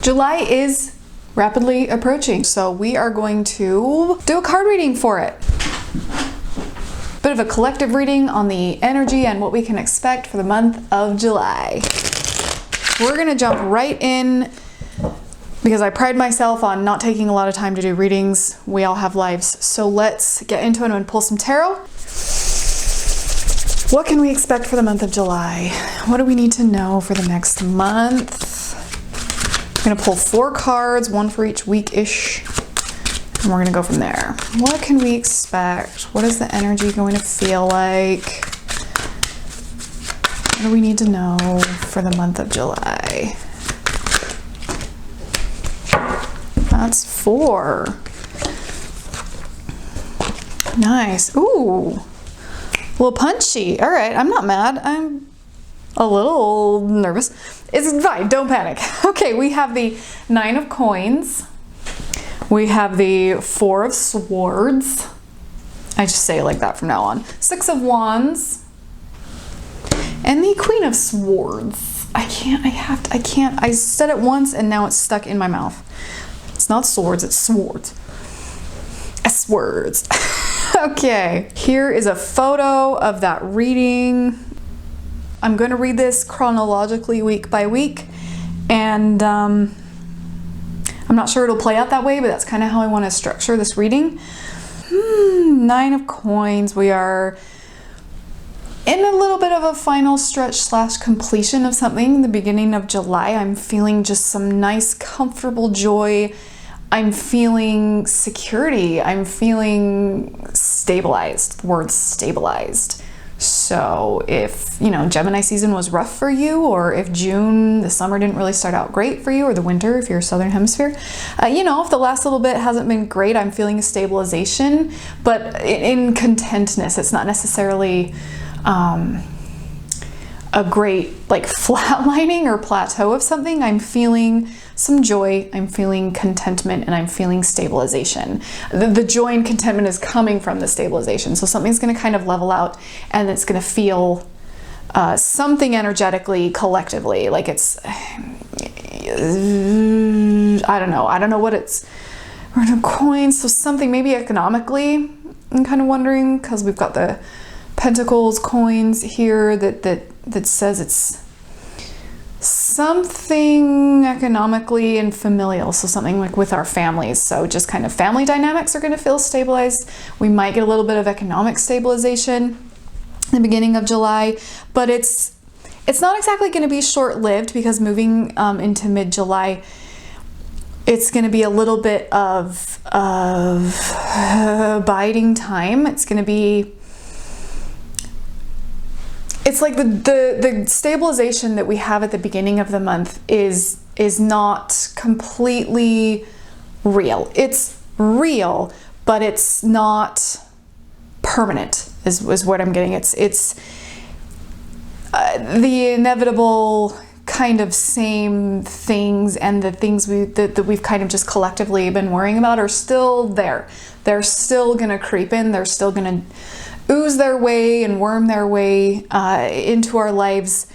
July is rapidly approaching, so we are going to do a card reading for it. Bit of a collective reading on the energy and what we can expect for the month of July. We're gonna jump right in because I pride myself on not taking a lot of time to do readings. We all have lives, so let's get into it and pull some tarot. What can we expect for the month of July? What do we need to know for the next month? I'm gonna pull 4 cards, one for each week-ish, and we're gonna go from there. What can we expect? What is the energy going to feel like? What do we need to know for the month of July? That's 4. Nice. Ooh, a little punchy. All right, I'm not mad. I'm a little nervous. It's fine, don't panic. Okay, we have the 9 of Coins. We have the 4 of Swords. I just say it like that from now on. 6 of Wands. And the Queen of Swords. I said it once and now it's stuck in my mouth. It's not swords, it's swords. Swords. Okay, here is a photo of that reading. I'm going to read this chronologically week by week, and I'm not sure it'll play out that way, but that's kind of how I want to structure this reading. 9 of Coins. We are in a little bit of a final stretch / completion of something in the beginning of July. I'm feeling just some nice, comfortable joy. I'm feeling security. I'm feeling stabilized. The word stabilized. So if, Gemini season was rough for you, or if June, the summer didn't really start out great for you, or the winter if you're Southern Hemisphere, if the last little bit hasn't been great, I'm feeling a stabilization, but in contentness. It's not necessarily a great flatlining or plateau of something. I'm feeling some joy, I'm feeling contentment, and I'm feeling stabilization. The joy and contentment is coming from the stabilization. So something's going to kind of level out, and it's going to feel something energetically, collectively, like it's, I don't know what it's, Coins, so something maybe economically. I'm kind of wondering, because we've got the Pentacles, Coins here that says it's something economically and familial, so something like with our families. So just kind of family dynamics are going to feel stabilized. We might get a little bit of economic stabilization in the beginning of July, but it's not exactly going to be short-lived, because moving into mid-July, it's going to be a little bit of biding time. It's going to be, it's like the stabilization that we have at the beginning of the month is not completely real. It's real, but it's not permanent, is what I'm getting. It's the inevitable kind of same things, and the things that we've kind of just collectively been worrying about are still there. They're still gonna creep in. They're still gonna ooze their way and worm their way into our lives,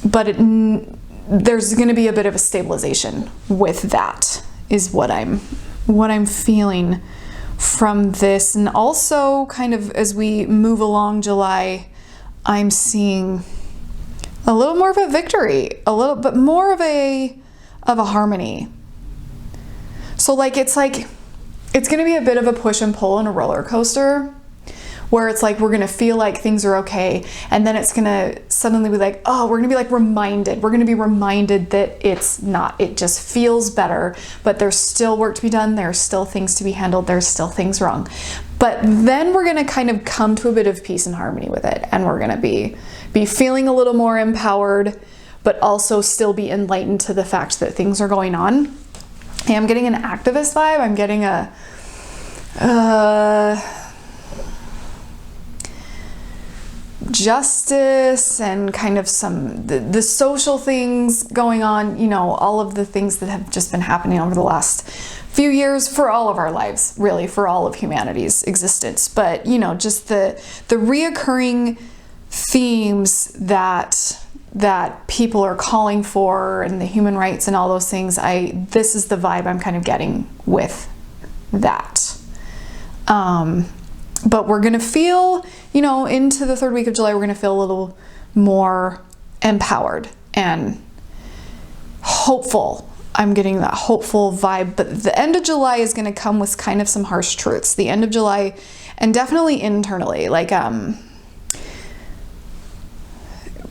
but there's going to be a bit of a stabilization with that, is what I'm feeling from this. And also, kind of as we move along July, I'm seeing a little more of a victory, a little bit more of a harmony. So it's going to be a bit of a push and pull and a roller coaster, where it's like we're going to feel like things are okay, and then it's going to suddenly be like, oh, we're going to be reminded. We're going to be reminded that it's not. It just feels better, but there's still work to be done. There's still things to be handled. There's still things wrong. But then we're going to kind of come to a bit of peace and harmony with it, and we're going to be feeling a little more empowered, but also still be enlightened to the fact that things are going on. And I'm getting an activist vibe. I'm getting a justice and kind of some the social things going on, all of the things that have just been happening over the last few years for all of our lives, really, for all of humanity's existence. But just the reoccurring themes that that people are calling for and the human rights and all those things, this is the vibe I'm kind of getting with that. But we're gonna feel, you know, into the third week of July, we're gonna feel a little more empowered and hopeful. I'm getting that hopeful vibe, but the end of July is gonna come with kind of some harsh truths. The end of July, and definitely internally, like,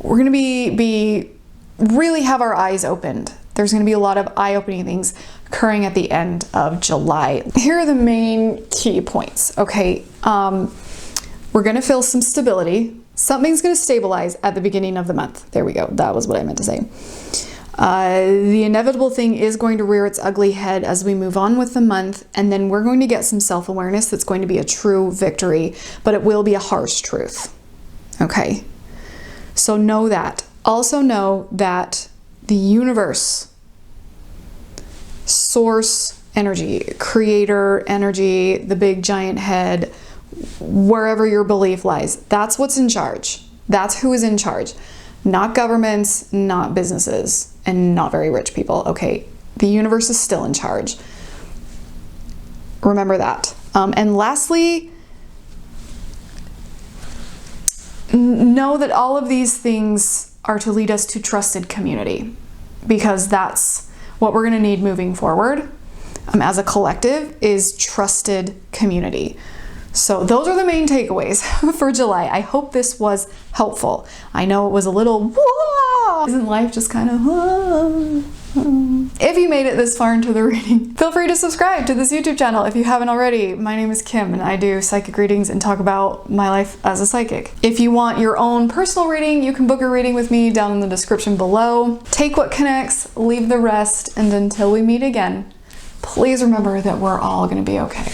we're gonna be really have our eyes opened. There's gonna be a lot of eye-opening things occurring at the end of July. Here are the main key points, okay? We're gonna feel some stability. Something's gonna stabilize at the beginning of the month. There we go, that was what I meant to say. The inevitable thing is going to rear its ugly head as we move on with the month, and then we're going to get some self-awareness that's going to be a true victory, but it will be a harsh truth, okay? So know that. Also know that the universe, source energy, creator energy, the big giant head, wherever your belief lies, that's what's in charge. That's who is in charge. Not governments, not businesses, and not very rich people. Okay, the universe is still in charge. Remember that. And lastly, know that all of these things are to lead us to trusted community, because that's what we're going to need moving forward as a collective, is trusted community. So those are the main takeaways for July. I hope this was helpful. I know it was a little, whoa! Isn't life just kind of, whoa? If you made it this far into the reading, feel free to subscribe to this YouTube channel if you haven't already. My name is Kim and I do psychic readings and talk about my life as a psychic. If you want your own personal reading, you can book a reading with me down in the description below. Take what connects, leave the rest, and until we meet again, please remember that we're all going to be okay.